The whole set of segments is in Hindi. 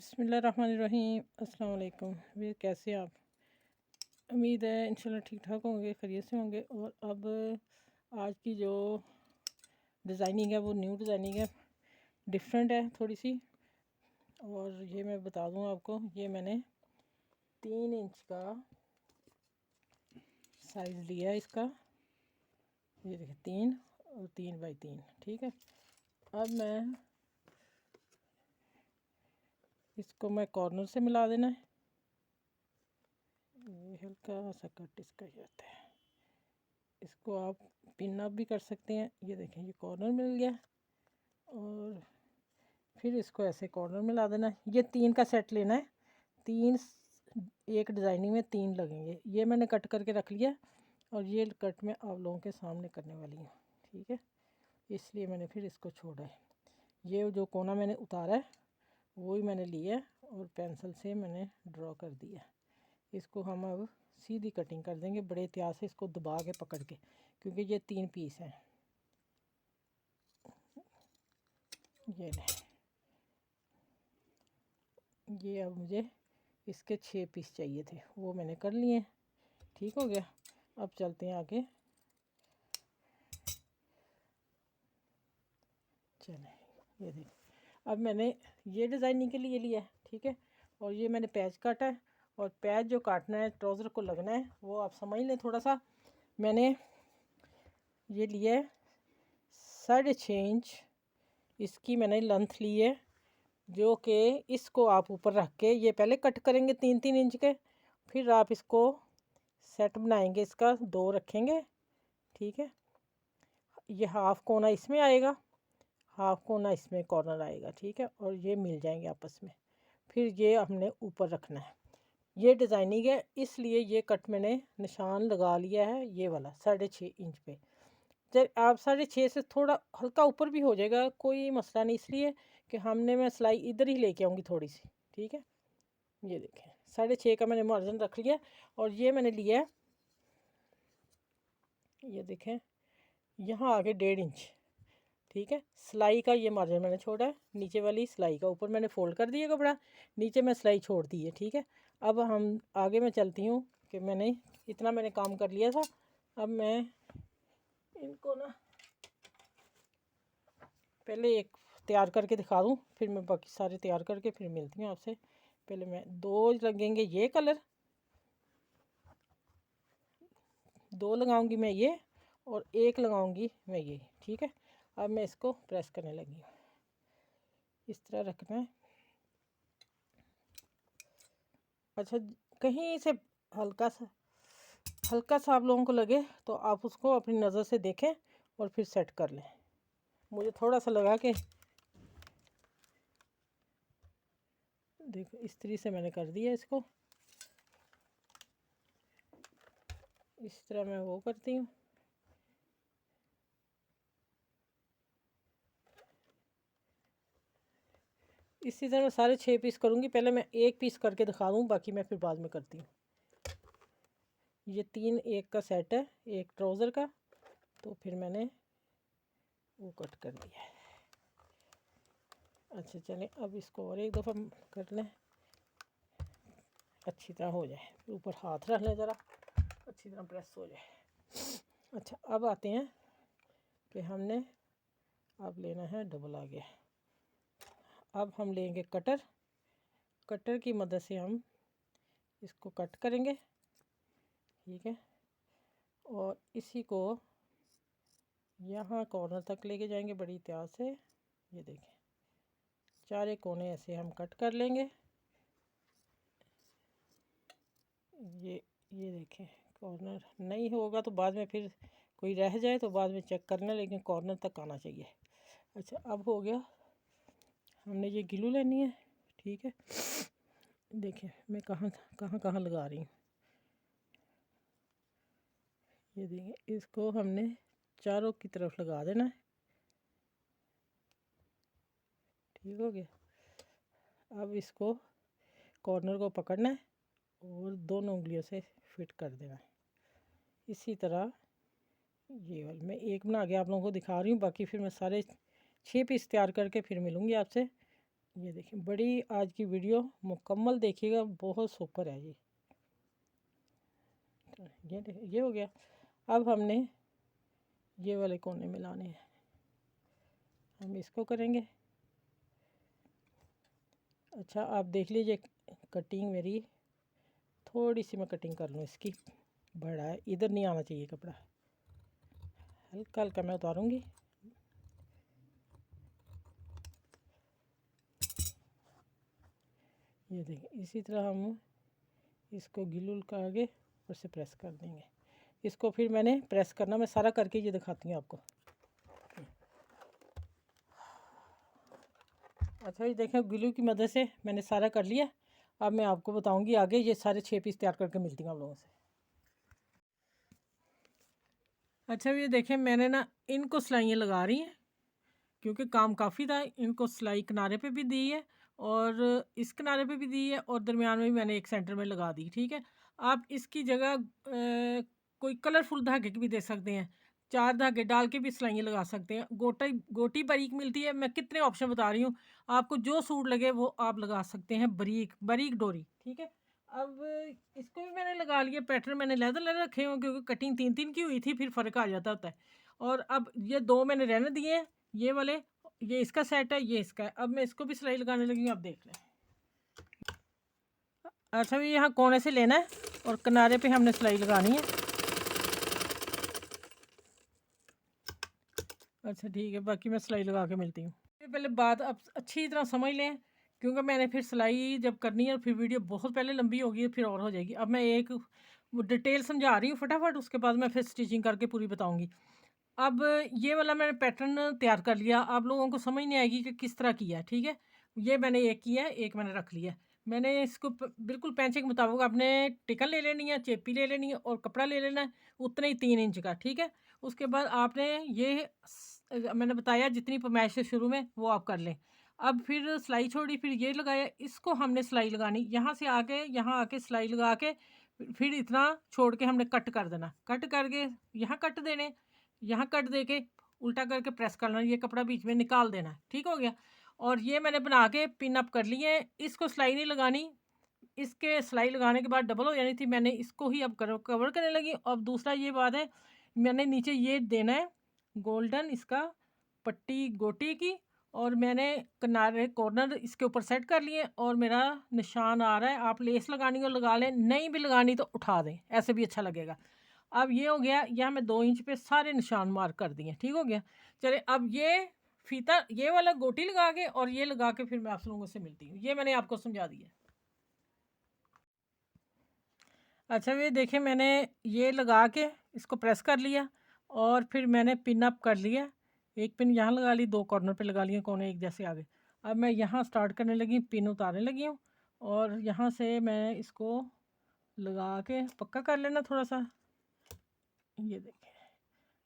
बिस्मिल्लाहिर्रहमानिर्रहीम। अस्सलाम वालेकुम। वे कैसे आप? उम्मीद है इंशाल्लाह ठीक ठाक होंगे, खैरियत से होंगे। और अब आज की जो डिज़ाइनिंग है वो न्यू डिज़ाइनिंग है, डिफरेंट है थोड़ी सी। और ये मैं बता दूँ आपको, ये मैंने 3 इंच का साइज़ लिया है इसका। ये देखिए 3 और 3 बाई 3, ठीक है। अब मैं इसको कॉर्नर से मिला देना है। ये हल्का सा कट इसका ही आता है। इसको आप पिन अप भी कर सकते हैं। ये देखें, ये कॉर्नर मिल गया। और फिर इसको ऐसे कॉर्नर में ला देना है। ये 3 का सेट लेना है। 3 एक डिज़ाइनिंग में 3 लगेंगे। ये मैंने कट करके रख लिया और ये कट मैं आप लोगों के सामने करने वाली हूँ, ठीक है। इसलिए मैंने फिर इसको छोड़ा है। ये जो कोना मैंने उतारा है वही मैंने लिया है और पेंसिल से मैंने ड्रॉ कर दिया। इसको हम अब सीधी कटिंग कर देंगे, बड़े एहतियात से इसको दबा के पकड़ के, क्योंकि ये 3 पीस हैं। ये ये अब मुझे इसके 6 पीस चाहिए थे, वो मैंने कर लिए। ठीक हो गया। अब चलते हैं आगे। चलें, ये देख, अब मैंने ये डिज़ाइनिंग के लिए लिया है, ठीक है। और ये मैंने पैच काटा है। और पैच जो काटना है, ट्राउज़र को लगना है, वो आप समझ लें थोड़ा सा। मैंने ये लिया है 6.5 इंच, इसकी मैंने लेंथ ली है। जो कि इसको आप ऊपर रख के ये पहले कट करेंगे 3-3 इंच के, फिर आप इसको सेट बनाएंगे, इसका 2 रखेंगे, ठीक है। ये हाफ कोना इसमें आएगा, हाफ कोना इसमें कॉर्नर आएगा, ठीक है। और ये मिल जाएंगे आपस में। फिर ये हमने ऊपर रखना है। ये डिज़ाइनिंग है, इसलिए ये कट मैंने निशान लगा लिया है, ये वाला 6.5 इंच पे। जब आप 6.5 से थोड़ा हल्का ऊपर भी हो जाएगा, कोई मसला नहीं, इसलिए कि मैं सिलाई इधर ही लेके आऊँगी थोड़ी सी, ठीक है। ये देखें 6.5 का मैंने मार्जिन रख लिया। और ये मैंने लिया है, ये देखें, यहाँ आगे 1.5 इंच, ठीक है। सिलाई का ये मार्जिन मैंने छोड़ा है, नीचे वाली सिलाई का। ऊपर मैंने फोल्ड कर दिया कपड़ा, नीचे मैं सिलाई छोड़ दी है, ठीक है। अब हम आगे मैं चलती हूँ कि इतना मैंने काम कर लिया था। अब मैं इनको पहले एक तैयार करके दिखा दूँ, फिर मैं बाकी सारे तैयार करके फिर मिलती हूँ आपसे। पहले मैं 2 लगेंगे, ये कलर 2 लगाऊंगी मैं ये, और 1 लगाऊंगी मैं ये, ठीक है। अब मैं इसको प्रेस करने लगी हूँ। इस तरह रखना है। अच्छा, कहीं से हल्का सा आप लोगों को लगे तो आप उसको अपनी नज़र से देखें और फिर सेट कर लें। मुझे थोड़ा सा लगा कि देखो, इस तरह से मैंने कर दिया इसको। इस तरह मैं वो करती हूँ। इसी तरह मैं सारे 6 पीस करूँगी। पहले मैं 1 पीस करके दिखा दूँ, बाकी मैं फिर बाद में करती हूँ। ये 3 एक का सेट है, एक ट्राउज़र का, तो फिर मैंने वो कट कर दिया है। अच्छा चलें, अब इसको और एक दफ़ा कर लें, अच्छी तरह हो जाए। ऊपर हाथ रख लें ज़रा, अच्छी तरह प्रेस हो जाए। अच्छा, अब आते हैं कि हमने अब लेना है डबल आगे। अब हम लेंगे कटर। कटर की मदद से हम इसको कट करेंगे, ठीक है। और इसी को यहाँ कॉर्नर तक लेके जाएंगे बड़ी एहतियात से। ये देखें, चारे कोने ऐसे हम कट कर लेंगे। ये देखें, कॉर्नर नहीं होगा तो बाद में फिर कोई रह जाए तो बाद में चेक करना, लेकिन कॉर्नर तक आना चाहिए। अच्छा, अब हो गया। हमने ये ग्लू लेनी है, ठीक है। देखें मैं कहाँ कहाँ लगा रही हूँ। ये देखें, इसको हमने चारों की तरफ लगा देना है, ठीक हो गया। अब इसको कॉर्नर को पकड़ना है और दोनों उंगलियों से फिट कर देना है। इसी तरह ये वाली मैं एक बना के आप लोगों को दिखा रही हूँ, बाकी फिर मैं सारे 6 पीस तैयार करके फिर मिलूँगी आपसे। ये देखिए, बड़ी आज की वीडियो मुकम्मल देखिएगा, बहुत सुपर है ये। ये देखिए, ये हो गया। अब हमने ये वाले कोने मिलाने हैं, हम इसको करेंगे। अच्छा, आप देख लीजिए कटिंग मेरी, थोड़ी सी मैं कटिंग कर लूँ इसकी, बड़ा है, इधर नहीं आना चाहिए कपड़ा, हल्का हल्का मैं उतारूँगी। ये देखिए, इसी तरह हम इसको गिलुल का आगे ऊपर से प्रेस कर देंगे। इसको फिर मैंने प्रेस करना, मैं सारा करके ये दिखाती हूँ आपको। अच्छा, ये देखें, ग्लू की मदद से मैंने सारा कर लिया। अब मैं आपको बताऊंगी आगे, ये सारे 6 पीस तैयार करके मिलती हूँ आप लोगों से। अच्छा, ये देखें, मैंने ना इनको सिलाइयाँ लगा रही हैं, क्योंकि काम काफ़ी था। इनको सिलाई किनारे पे भी दी है और इस किनारे पे भी दी है और दरमियान में भी मैंने एक सेंटर में लगा दी। ठीक है, आप इसकी जगह कोई कलरफुल धागे की भी दे सकते हैं, 4 धागे डाल के भी सिलाइयाँ लगा सकते हैं। गोटी बारीक मिलती है, मैं कितने ऑप्शन बता रही हूँ, आपको जो सूट लगे वो आप लगा सकते हैं, बारीक बारीक डोरी। ठीक है, अब इसको भी मैंने लगा लिया। पैटर्न मैंने लैदर रखे हुए, क्योंकि कटिंग 3-3 की हुई थी, फिर फ़र्क आ जाता होता है। और अब ये 2 मैंने रहने दिए हैं, ये वाले, ये इसका सेट है, ये इसका है। अब मैं इसको भी सिलाई लगाने लगी हूँ, आप देख लें। अच्छा, भी यहाँ कोने से लेना है और किनारे पे हमने सिलाई लगानी है। अच्छा ठीक है, बाकी मैं सिलाई लगा के मिलती हूँ। पहले बात आप अच्छी तरह समझ लें, क्योंकि मैंने फिर सिलाई जब करनी है फिर वीडियो बहुत पहले लंबी होगी, फिर और हो जाएगी। अब मैं एक डिटेल समझा रही हूँ फटाफट, उसके बाद मैं फिर स्टिचिंग करके पूरी बताऊँगी। अब ये वाला मैंने पैटर्न तैयार कर लिया, आप लोगों को समझ नहीं आएगी कि किस तरह किया है। ठीक है, ये मैंने एक किया है, एक मैंने रख लिया। मैंने इसको बिल्कुल पैंचे के मुताबिक आपने टिकन ले लेनी है, चेपी ले लेनी है और कपड़ा ले लेना है उतने ही 3 इंच का। ठीक है, उसके बाद आपने ये मैंने बताया जितनी पैमाइश से शुरू में वो आप कर लें। अब फिर सिलाई छोड़ी, फिर ये लगाया, इसको हमने सिलाई लगानी, यहाँ से आके यहाँ आके सिलाई लगा के फिर इतना छोड़ के हमने कट कर देना, कट करके यहाँ कट देने, यहाँ कट दे के उल्टा करके प्रेस करना, ये कपड़ा बीच में निकाल देना। ठीक हो गया, और ये मैंने बना के पिन अप कर लिए। इसको सिलाई नहीं लगानी, इसके सिलाई लगाने के बाद डबल हो जानी थी, मैंने इसको ही अब कवर करने लगी। अब दूसरा ये बात है, मैंने नीचे ये देना है गोल्डन इसका पट्टी गोटी की, और मैंने किनारे कॉर्नर इसके ऊपर सेट कर लिए और मेरा निशान आ रहा है। आप लेस लगानी हो लगा लें, नहीं भी लगानी तो उठा दें, ऐसे भी अच्छा लगेगा। अब ये हो गया, यहाँ मैं 2 इंच पे सारे निशान मार्क कर दिए। ठीक हो गया, चले अब ये फीता ये वाला गोटी लगा के और ये लगा के फिर मैं आप लोगों से मिलती हूँ। ये मैंने आपको समझा दिया। अच्छा, ये देखिए, मैंने ये लगा के इसको प्रेस कर लिया और फिर मैंने पिन अप कर लिया। एक पिन यहाँ लगा ली, 2 कॉर्नर पे लगा लिए, कोने एक जैसे आगे। अब मैं यहाँ स्टार्ट करने लगी, पिन उतारने लगी हूँ और यहाँ से मैं इसको लगा के पक्का कर लेना थोड़ा सा। ये देखिए,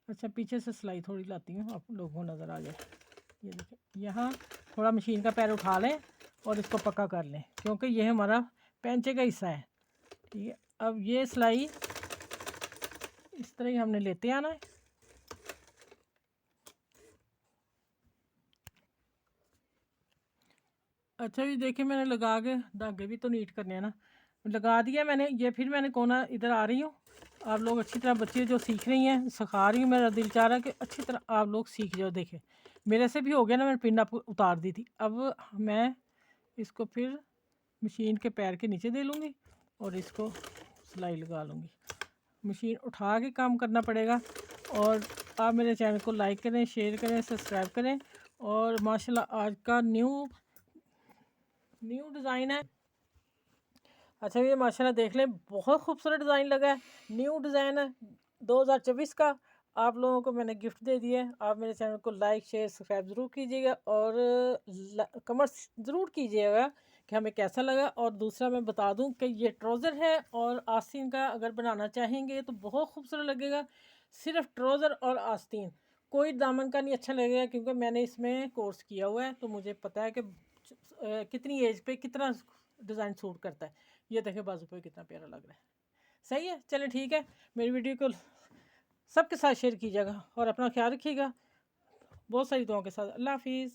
अच्छा पीछे से सिलाई थोड़ी लाती हूँ, आप लोगों को नज़र आ जाए। ये देखिए, यहाँ थोड़ा मशीन का पैर उठा लें और इसको पक्का कर लें, क्योंकि ये हमारा पैंचे का हिस्सा है। ठीक है, अब ये सिलाई इस तरह ही हमने लेते आना है। अच्छा, ये देखिए, मैंने लगा के धागे भी तो नीट करने हैं ना, लगा दिया मैंने। ये फिर मैंने कोना इधर आ रही हूँ, आप लोग अच्छी तरह, बच्चे जो सीख रही हैं सिखा रही हूँ, मेरा दिल चाह रहा है कि अच्छी तरह आप लोग सीख जाओ। देखें, मेरे से भी हो गया ना, मैंने पिन अप उतार दी थी। अब मैं इसको फिर मशीन के पैर के नीचे दे लूँगी और इसको सिलाई लगा लूँगी। मशीन उठा के काम करना पड़ेगा। और आप मेरे चैनल को लाइक करें, शेयर करें, सब्सक्राइब करें। और माशाल्लाह आज का न्यू डिज़ाइन है। अच्छा, ये माशाल्लाह देख लें, बहुत खूबसूरत डिज़ाइन लगा है, न्यू डिज़ाइन है 2024 का। आप लोगों को मैंने गिफ्ट दे दिया है। आप मेरे चैनल को लाइक शेयर सब्सक्राइब ज़रूर कीजिएगा और कमेंट्स ज़रूर कीजिएगा कि हमें कैसा लगा। और दूसरा मैं बता दूं कि ये ट्राउज़र है और आस्तीन का अगर बनाना चाहेंगे तो बहुत खूबसूरत लगेगा। सिर्फ ट्राउज़र और आस्तीन, कोई दामन का नहीं अच्छा लगेगा, क्योंकि मैंने इसमें कोर्स किया हुआ है तो मुझे पता है कि कितनी एज पे कितना डिज़ाइन सूट करता है। ये देखें बाजू पे कितना प्यारा लग रहा है। सही है, चलें ठीक है, मेरी वीडियो को सबके साथ शेयर कीजिएगा और अपना ख्याल रखिएगा। बहुत सारी दुआओं के साथ, अल्लाह हाफिज़।